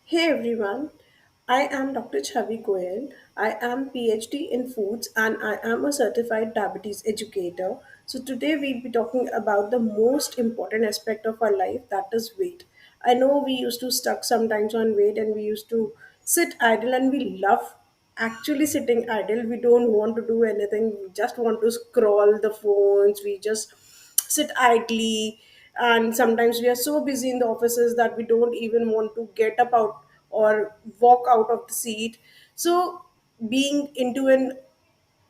Hey everyone, I am Dr. Chavi Goyal. I am PhD in foods and I am a certified diabetes educator. So today we'll be talking about the most important aspect of our life, that is weight. I know we used to stuck sometimes on weight and we used to sit idle, and we love actually sitting idle. We don't want to do anything. We just want to scroll the phones. We just sit idly, and sometimes we are so busy in the offices that we don't even want to get up out or walk out of the seat. So being into an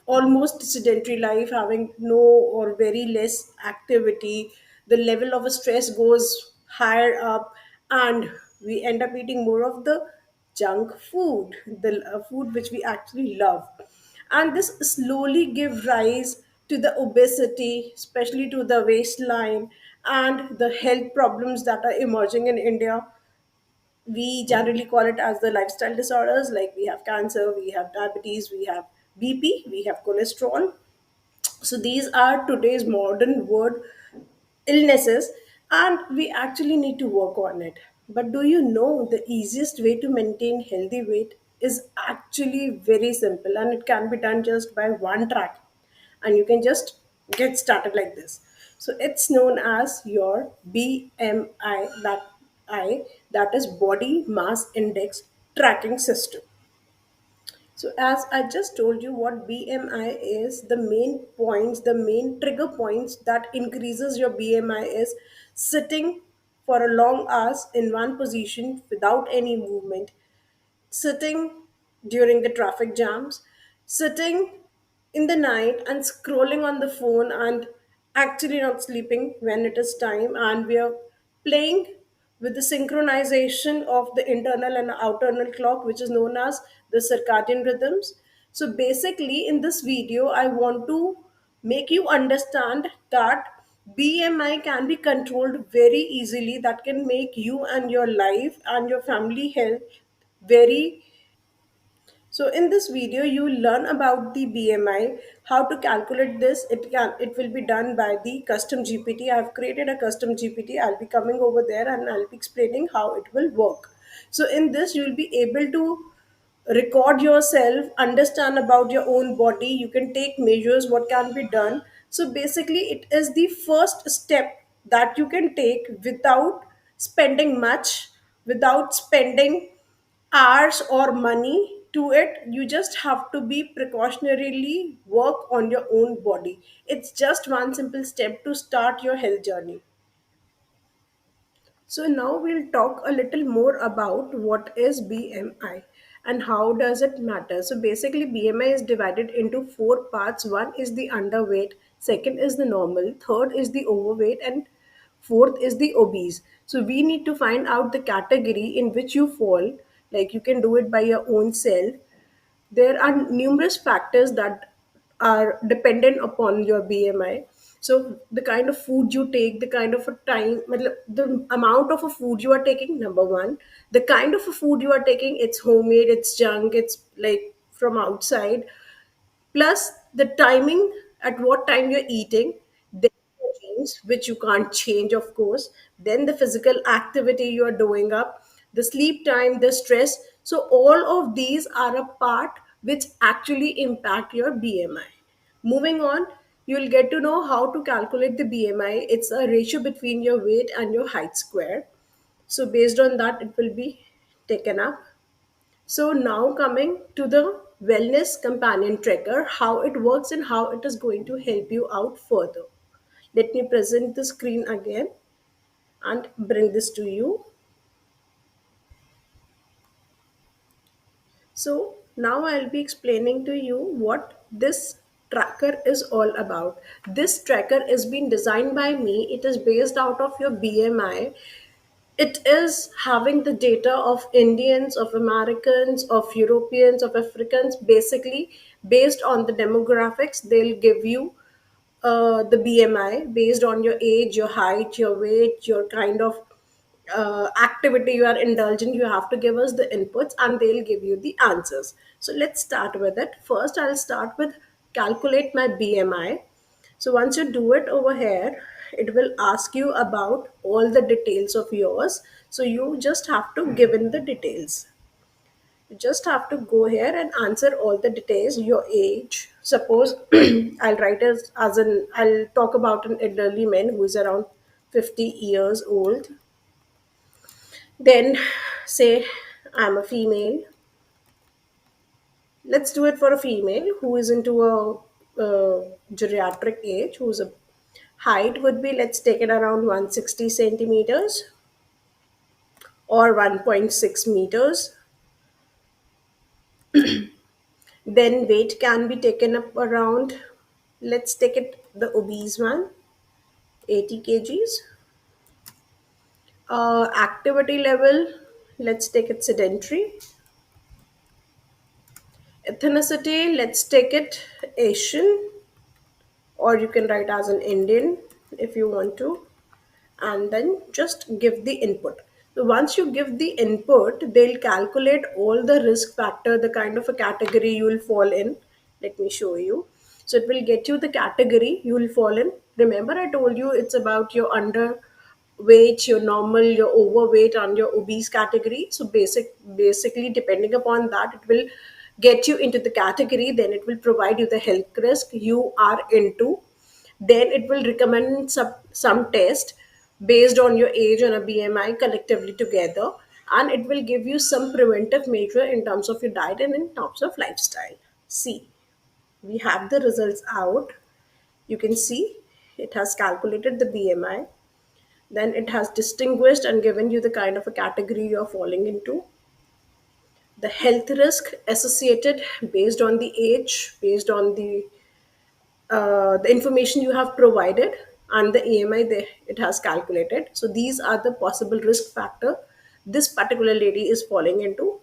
almost sedentary life, having no or very less activity, the level of stress goes higher up, and we end up eating more of the junk food, the food which we actually love. And this slowly give rise to the obesity, especially to the waistline, and the health problems that are emerging in India. We generally call it as the lifestyle disorders, like we have cancer, we have diabetes, we have BP, we have cholesterol. So these are today's modern world illnesses, and we actually need to work on it. But do you know the easiest way to maintain healthy weight is actually very simple, and it can be done just by one track, and you can just get started like this. So it's known as your BMI, that is body mass index tracking system. So, as I just told you, what BMI is, the main points, the main trigger points that increases your BMI is sitting for a long hours in one position without any movement, sitting during the traffic jams, sitting in the night and scrolling on the phone and actually not sleeping when it is time, and we are playing with the synchronization of the internal and outer clock, which is known as the circadian rhythms. So basically in this video I want to make you understand that BMI can be controlled very easily, that can make you and your life and your family health very. So in this video you will learn about the BMI, how to calculate this. It will be done by the custom GPT. I have created a custom GPT. I'll be coming over there and I'll be explaining how it will work. So in this you will be able to record yourself, understand about your own body, you can take measures what can be done. So basically it is the first step that you can take without spending much, without spending hours or money to it. You just have to be precautionarily work on your own body. It's just one simple step to start your health journey. So now we'll talk a little more about what is BMI and how does it matter. So basically BMI is divided into four parts. One is the underweight, second is the normal, third is the overweight, and fourth is the obese. So we need to find out the category in which you fall. Like you can do it by your own self. There are numerous factors that are dependent upon your BMI. So the kind of food you take, the kind of a time, the amount of a food you are taking, number one, the kind of a food you are taking, it's homemade, it's junk, it's like from outside, plus the timing, at what time you're eating, then the genes which you can't change of course, then the physical activity you are doing up, the sleep time, the stress. So all of these are a part which actually impact your BMI. Moving on, you'll get to know how to calculate the BMI. It's a ratio between your weight and your height square. So based on that it will be taken up. So now coming to the wellness companion tracker, how it works and how it is going to help you out further. Let me present the screen again and bring this to you. So now I'll be explaining to you what this tracker is all about. This tracker is being designed by me. It is based out of your BMI. It is having the data of Indians, of Americans, of Europeans, of Africans. Basically based on the demographics they'll give you the BMI based on your age, your height, your weight, your kind of activity you are indulging. You have to give us the inputs and they'll give you the answers. So let's start with it. First I'll start with calculate my BMI. So once you do it over here, it will ask you about all the details of yours. So you just have to give in the details. You just have to go here and answer all the details. Your age, suppose I'll write I'll talk about an elderly man who is around 50 years old. Then say I'm a female. Let's do it for a female who is into geriatric age, whose a height would be, let's take it around 160 centimeters or 1.6 meters. Then weight can be taken up around, let's take it the obese one, 80 kgs. Activity level, let's take it sedentary. Ethnicity, let's take it Asian, or you can write as an Indian if you want to, and then just give the input. So once you give the input, they'll calculate all the risk factor, the kind of a category you will fall in. Let me show you. So it will get you the category you will fall in. Remember, I told you it's about your underweight, your normal, your overweight, and your obese category. So basically, depending upon that, it will get you into the category. Then it will provide you the health risk you are into. Then it will recommend some test based on your age and a BMI collectively together, and it will give you some preventive measure in terms of your diet and in terms of lifestyle. See, we have the results out. You can see it has calculated the BMI, then it has distinguished and given you the kind of a category you're falling into, the health risk associated based on the age, based on the information you have provided, and the EMI it has calculated. So these are the possible risk factor this particular lady is falling into.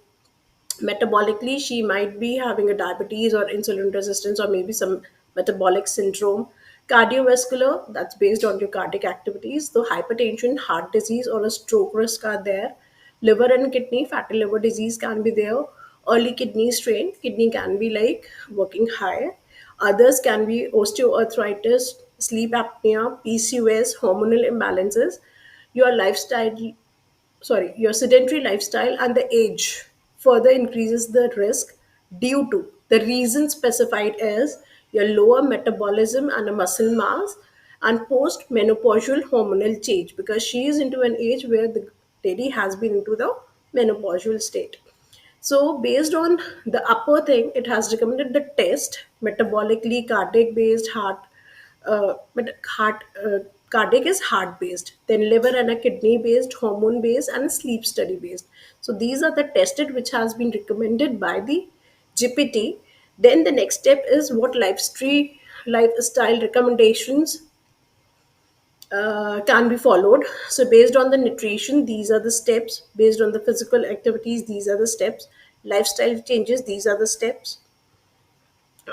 Metabolically, she might be having a diabetes or insulin resistance or maybe some metabolic syndrome. Cardiovascular, that's based on your cardiac activities. So hypertension, heart disease, or a stroke risk are there. Liver and kidney, fatty liver disease can be there. Early kidney strain, kidney can be like working high. Others can be osteoarthritis, sleep apnea, PCOS, hormonal imbalances. Your lifestyle, your sedentary lifestyle and the age further increases the risk due to the reason specified as your lower metabolism and a muscle mass and post menopausal hormonal change, because she is into an age where the lady has been into the menopausal state. So, based on the upper thing, it has recommended the test metabolically cardiac based heart, cardiac is heart based, then liver and a kidney based, hormone based, and sleep study based. So, these are the tested which has been recommended by the GPT. Then the next step is what lifestyle recommendations can be followed. So, based on the nutrition, these are the steps. Based on the physical activities, these are the steps. Lifestyle changes, these are the steps,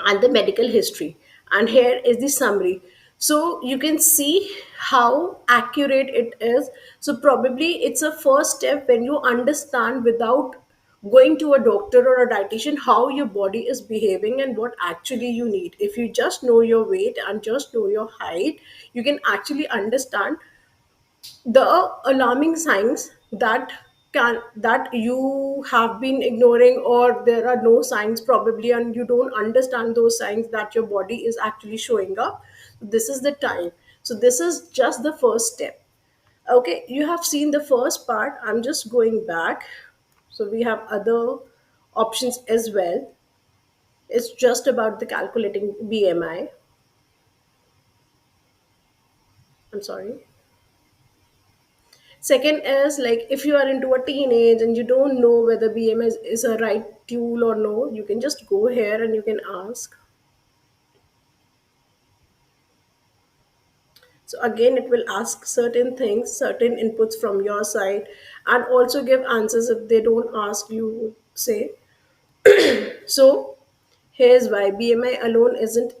and the medical history. And here is the summary. So, you can see how accurate it is. So, probably it's a first step when you understand without going to a doctor or a dietitian how your body is behaving and what actually you need. If you just know your weight and just know your height, you can actually understand the alarming signs that you have been ignoring, or there are no signs probably and you don't understand those signs that your body is actually showing up. This is the time. So this is just the first step. Okay, you have seen the first part. I'm just going back. So we have other options as well. It's just about the calculating BMI. I'm sorry. Second is like if you are into a teenage and you don't know whether BMS is a right tool or no, you can just go here and you can ask. So again, it will ask certain things, certain inputs from your side, and also give answers if they don't ask you, say. So here's why BMI alone isn't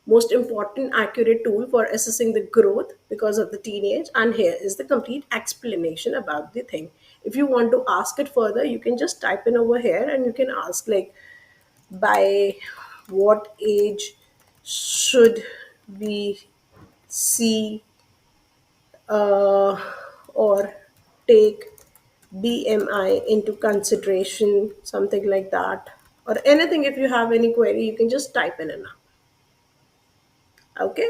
most important accurate tool for assessing the growth because of the teenage, and here is the complete explanation about the thing. If you want to ask it further, you can just type in over here and you can ask like by what age should we see uh, or take BMI into consideration, something like that, or anything. If you have any query, you can just type in it now. Okay,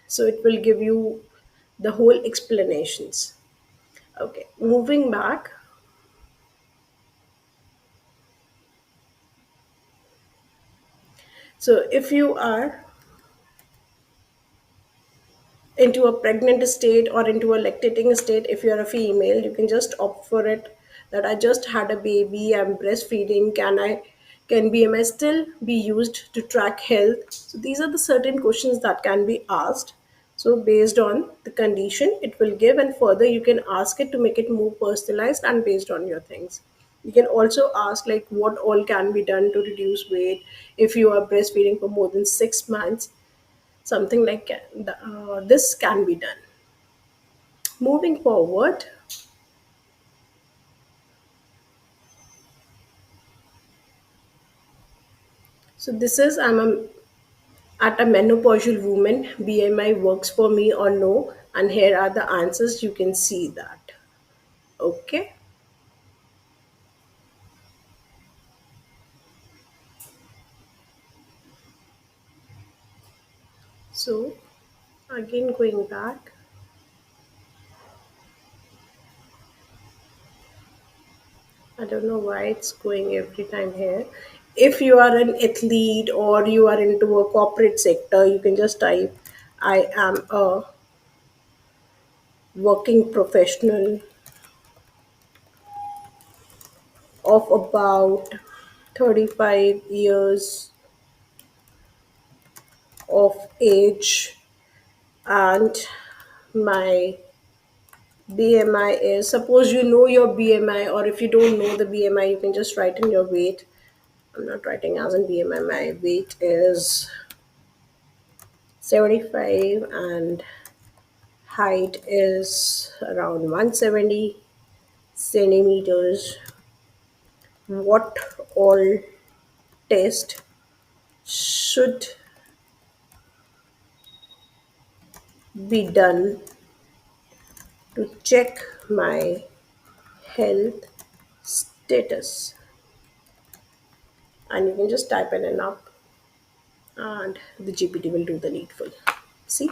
so it will give you the whole explanations. Okay, moving back. So if you are into a pregnant state or into a lactating state, if you're a female, you can just opt for it, that I just had a baby, I'm breastfeeding, can BMI still be used to track health? So these are the certain questions that can be asked. So based on the condition it will give, and further you can ask it to make it more personalized and based on your things. You can also ask like what all can be done to reduce weight if you are breastfeeding for more than 6 months. Something like this can be done. Moving forward, so this is at a menopausal woman, BMI works for me or no, and here are the answers. You can see that. Okay, so again going back, I don't know why it's going every time here. If you are an athlete or you are into a corporate sector, you can just type I am a working professional of about 35 years of age, and my BMI is, suppose you know your BMI, or if you don't know the BMI, you can just write in your weight. I'm not writing as in BMI, my weight is 75 and height is around 170 centimeters. What all test should be done to check my health status? And you can just type in and up, and the GPT will do the needful. See,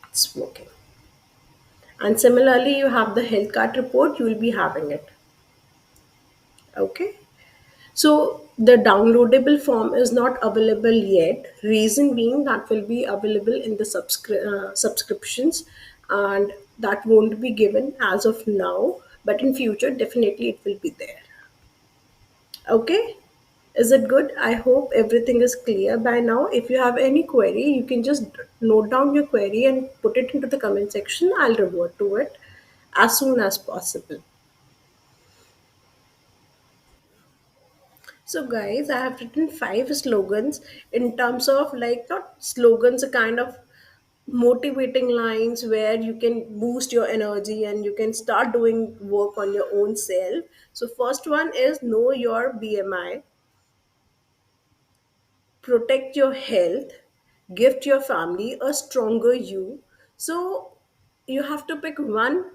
it's working. And similarly, you have the health card report, you will be having it. Okay, so the downloadable form is not available yet, reason being that will be available in the subscriptions, and that won't be given as of now, but in future definitely it will be there. Okay, is it good? I hope everything is clear by now. If you have any query, you can just note down your query and put it into the comment section. I'll revert to it as soon as possible. So, guys, I have written five slogans in terms of like not slogans, a kind of motivating lines where you can boost your energy and you can start doing work on your own self. So, first one is know your BMI, protect your health, gift your family a stronger you. So you have to pick one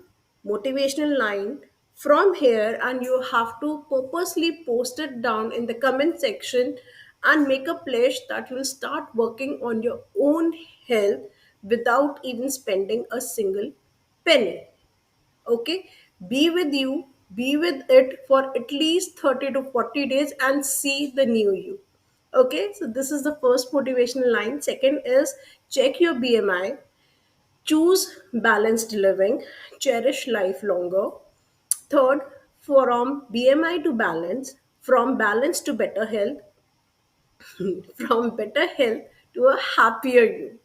motivational line from here, and you have to purposely post it down in the comment section and make a pledge that you'll start working on your own health without even spending a single penny. Okay, be with it for at least 30 to 40 days and see the new you. Okay, so this is the first motivational line. Second is check your BMI, choose balanced living, cherish life longer. Third, from BMI to balance, from balance to better health, from better health to a happier you.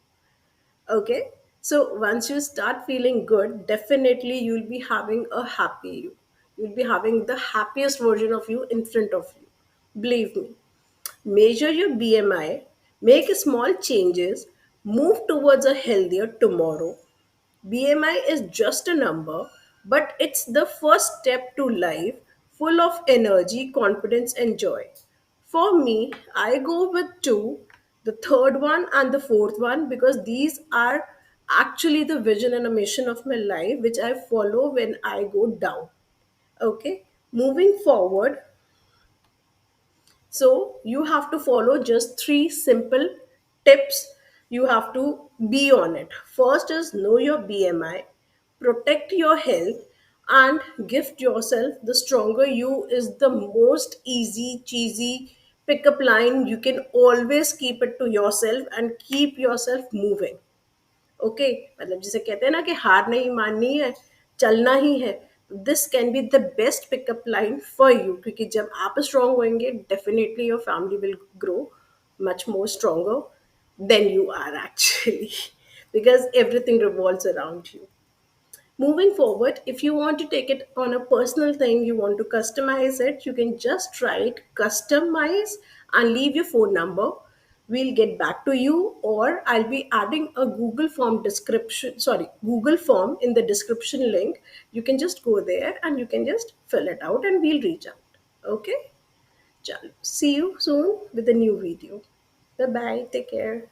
Okay, so once you start feeling good, definitely you'll be having a happy you. You'll be having the happiest version of you in front of you. Believe me. Measure your BMI, make small changes, move towards a healthier tomorrow. BMI is just a number, but it's the first step to life full of energy, confidence, and joy. For me, I go with two, the third one and the fourth one, because these are actually the vision and a mission of my life, which I follow when I go down. Okay, moving forward, so you have to follow just three simple tips. You have to be on it. First is know your BMI, protect your health, and gift yourself. The stronger you is the most easy, cheesy pickup line. You can always keep it to yourself and keep yourself moving. Okay, मतलब जिसे कहते हैं ना कि हार नहीं माननी है, चलना ही है। This can be the best pickup line for you, क्योंकि जब आप स्ट्रांग होंगे definitely your family will grow much more stronger than you are actually because everything revolves around you. Moving forward, if you want to take it on a personal thing, you want to customize it, you can just write customize and leave your phone number. We'll get back to you, or I'll be adding a Google form in the description link. You can just go there and you can just fill it out and we'll reach out. Okay? Chalo. See you soon with a new video. Bye bye. Take care.